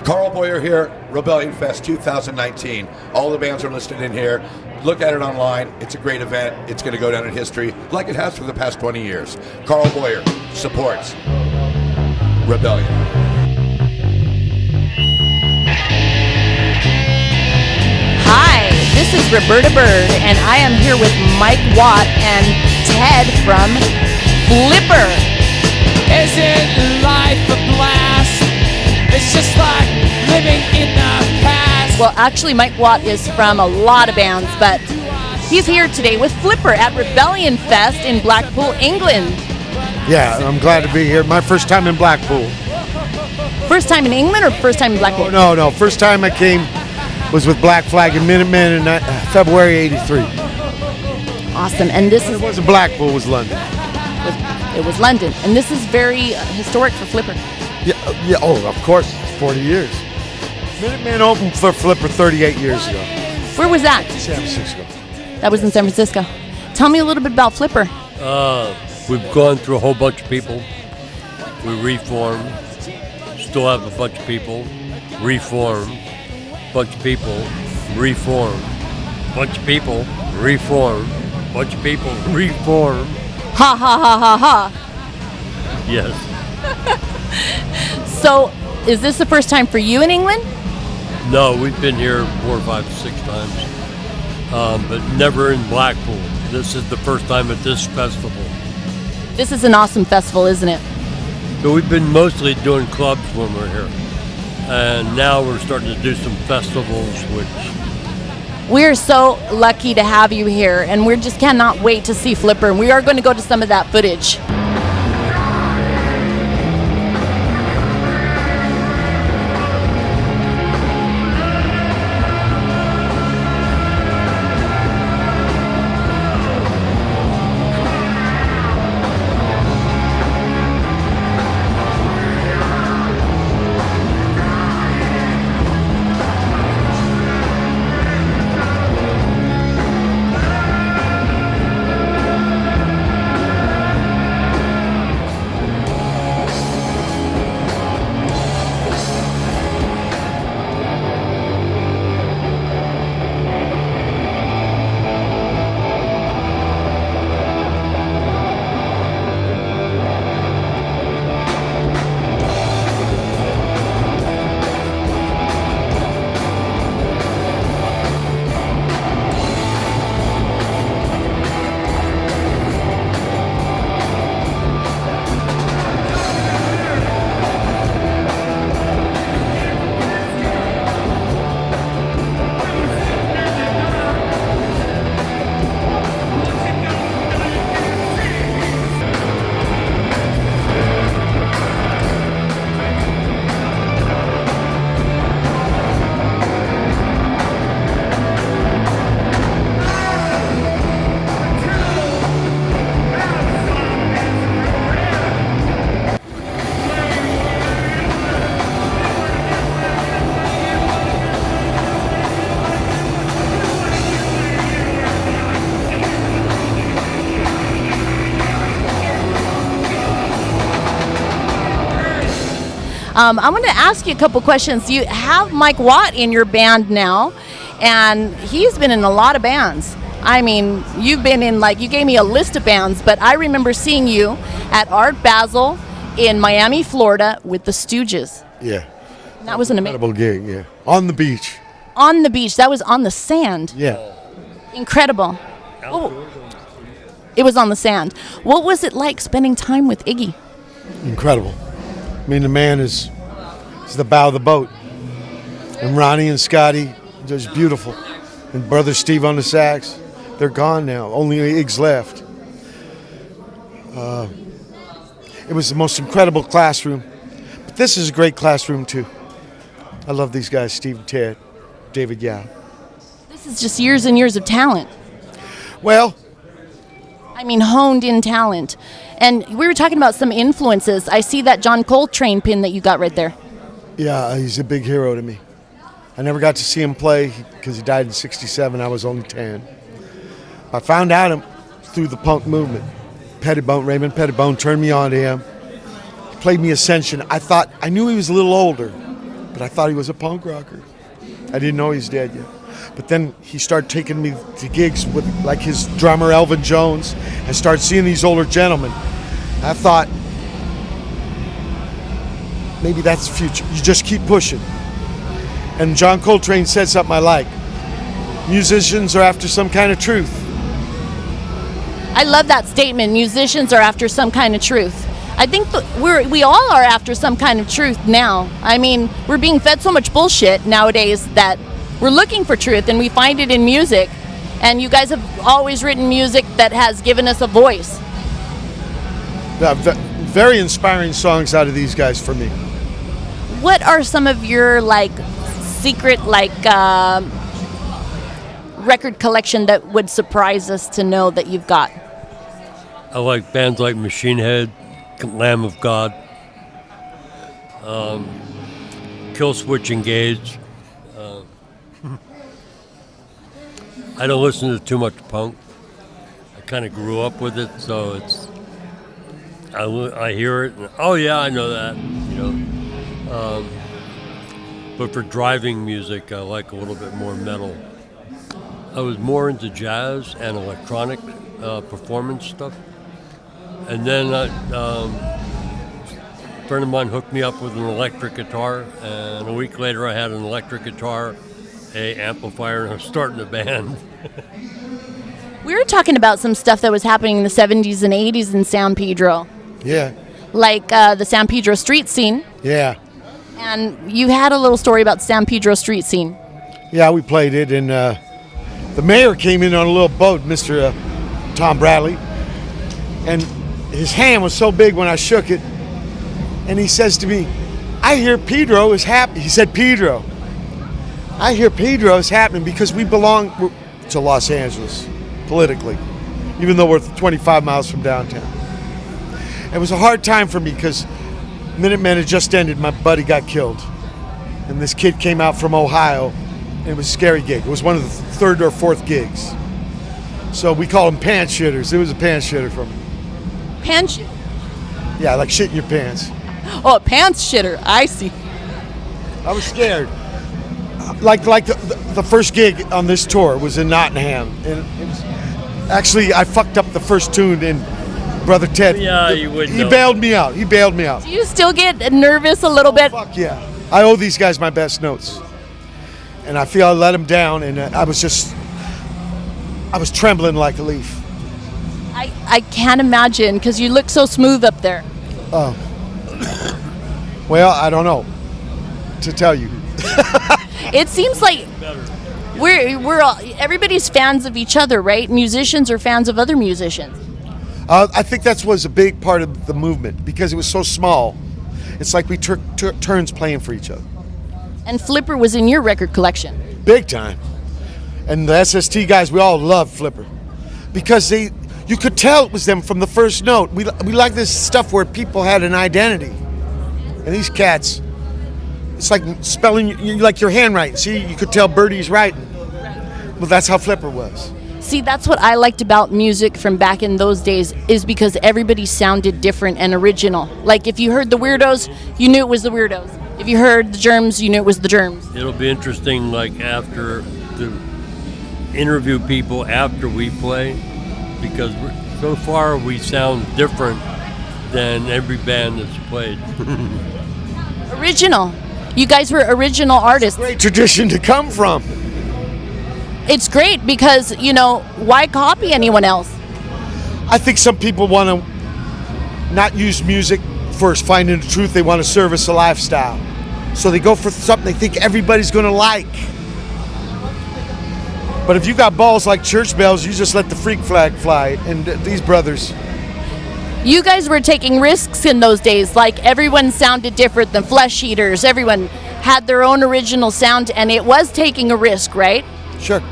Carl Boyer here, Rebellion Fest 2019. All the bands are listed in here. Look at it online. It's a great event. It's going to go down in history like it has for the past 20 years. Carl Boyer supports Rebellion. Hi, this is Roberta Bird, and I am here with Mike Watt and Ted from Flipper. Isn't life a blast? It's just like living in the past. Well, actually, Mike Watt is from a lot of bands, but he's here today with Flipper at Rebellion Fest in Blackpool, England. Yeah, I'm glad to be here. My first time in Blackpool. First time in England or first time in Blackpool? No. First time I came was with Black Flag and Minutemen in February '83. Awesome. And this It wasn't Blackpool, it was London. it was London. And this is very historic for Flipper. Yeah. Oh, of course, 40 years. Minutemen opened for Flipper 38 years ago. Where was that? San Francisco. That was in San Francisco. Tell me a little bit about Flipper. We've gone through a whole bunch of people. We reformed. Still have a bunch of people. Reform. Bunch of people. Reform. Bunch of people. Reform. Bunch of people. Reform. Ha ha ha ha ha. Yes. So, is this the first time for you in England? No, we've been here 4, 5, 6 times, but never in Blackpool. This is the first time at this festival. This is an awesome festival, isn't it? So we've been mostly doing clubs when we're here, and now we're starting to do some festivals, which We're so lucky to have you here, and we just cannot wait to see Flipper. And we are going to go to some of that footage. I want to ask you a couple questions. You have Mike Watt in your band now, and he's been in a lot of bands. I mean, you've been in, you gave me a list of bands, but I remember seeing you at Art Basel in Miami, Florida with the Stooges. Yeah. And that was an Incredible gig, yeah. On the beach. On the beach. That was on the sand. Yeah. Incredible. Oh, it was on the sand. What was it like spending time with Iggy? Incredible. I mean, the man is the bow of the boat. And Ronnie and Scotty, just beautiful. And brother Steve on the sax. They're gone now. Only Iggs left. It was the most incredible classroom. But this is a great classroom, too. I love these guys, Steve and Ted, David Yao. This is just years and years of talent. Well, I mean, honed in talent. And we were talking about some influences. I see that John Coltrane pin that you got right there. yeah, he's a big hero to me. I never got to see him play because he died in '67. I was only 10. I found out him through the punk movement. Raymond Pettibone turned me on to him. He played me Ascension. I knew he was a little older, but I thought he was a punk rocker. I didn't know he's dead yet. But then he started taking me to gigs with like his drummer Elvin Jones and started seeing these older gentlemen. I thought, maybe that's the future. You just keep pushing. And John Coltrane said something I like. Musicians are after some kind of truth. I love that statement. Musicians are after some kind of truth. I think we all are after some kind of truth now. I mean, we're being fed so much bullshit nowadays that we're looking for truth, and we find it in music. And you guys have always written music that has given us a voice. Very inspiring songs out of these guys for me. What are some of your secret record collection that would surprise us to know that you've got? I like bands like Machine Head, Lamb of God, Killswitch Engage. I don't listen to too much punk. I kind of grew up with it, so I hear it, and oh yeah, I know that, but for driving music, I like a little bit more metal. I was more into jazz and electronic performance stuff. And then a friend of mine hooked me up with an electric guitar, and a week later I had an electric guitar, an amplifier, and I was starting a band. We were talking about some stuff that was happening in the 70s and 80s in San Pedro. Yeah. Like the San Pedro street scene. Yeah. And you had a little story about San Pedro street scene. Yeah, we played it, and the mayor came in on a little boat, Mr. Tom Bradley, and his hand was so big when I shook it, and he says to me, I hear Pedro is happy. He said, Pedro. I hear Pedro is happening because we belong to Los Angeles, politically, even though we're 25 miles from downtown. It was a hard time for me because Minutemen had just ended. My buddy got killed. And this kid came out from Ohio. And it was a scary gig. It was one of the third or fourth gigs. So we call them pants shitters. It was a pants shitter for me. Pants? Yeah, like shit in your pants. Oh, a pants shitter. I see. I was scared. Like the first gig on this tour was in Nottingham. And it was, actually, I fucked up the first tune, and Brother Ted, Yeah, you would he know. bailed me out. He bailed me out. Do you still get nervous a little bit? Fuck yeah. I owe these guys my best notes. And I feel I let them down, and I was trembling like a leaf. I can't imagine, because you look so smooth up there. Oh. Well, I don't know to tell you. It seems like we're all, everybody's fans of each other, right? Musicians are fans of other musicians. I think that was a big part of the movement because it was so small. It's like we took turns playing for each other. And Flipper was in your record collection. Big time. And the SST guys, we all loved Flipper because you could tell it was them from the first note. We like this stuff where people had an identity. And these cats, it's like spelling like your handwriting. See, you could tell Birdie's writing. Well, that's how Flipper was. See, that's what I liked about music from back in those days, is because everybody sounded different and original. Like if you heard the Weirdos, you knew it was the Weirdos. If you heard the Germs, you knew it was the Germs. It'll be interesting, like after to interview people after we play, because so far we sound different than every band that's played. Original. You guys were original artists. Great tradition to come from. It's great because, why copy anyone else? I think some people want to not use music for finding the truth. They want to service a lifestyle. So they go for something they think everybody's going to like. But if you got balls like church bells, you just let the freak flag fly. And these brothers. You guys were taking risks in those days. Like everyone sounded different than Flesh Eaters. Everyone had their own original sound, and it was taking a risk, right? Sure.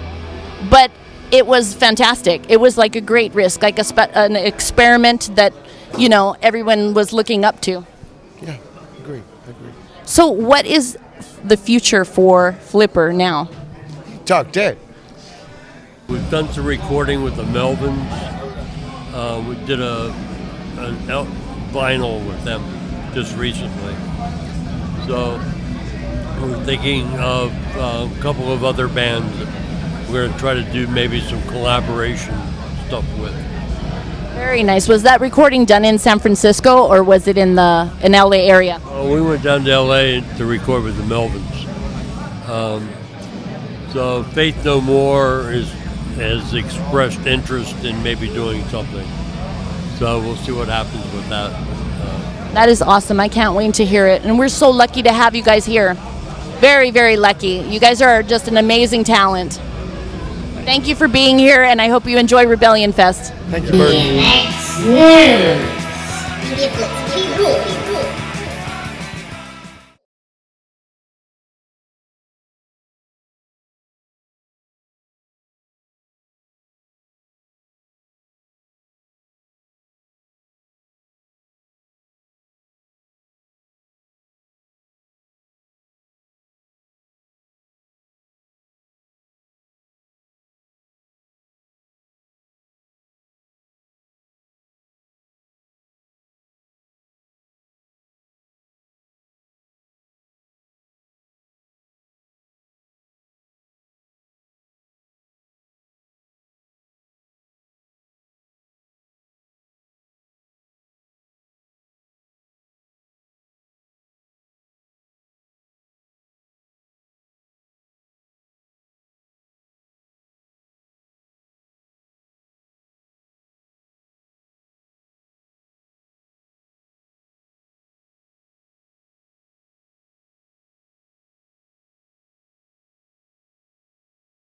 But it was fantastic. It was like a great risk, like an experiment that, everyone was looking up to. Yeah, agree. So what is the future for Flipper now? Talk dead. We've done some recording with the Melvins. We did a vinyl with them just recently. So we're thinking of a couple of other bands that we're going to try to do maybe some collaboration stuff with. Very nice. Was that recording done in San Francisco or was it in the LA area? We went down to LA to record with the Melvins. So Faith No More has expressed interest in maybe doing something. So we'll see what happens with that. That is awesome. I can't wait to hear it. And we're so lucky to have you guys here. Very, very lucky. You guys are just an amazing talent. Thank you for being here, and I hope you enjoy Rebellion Fest. Thank you, Bird. PNX News.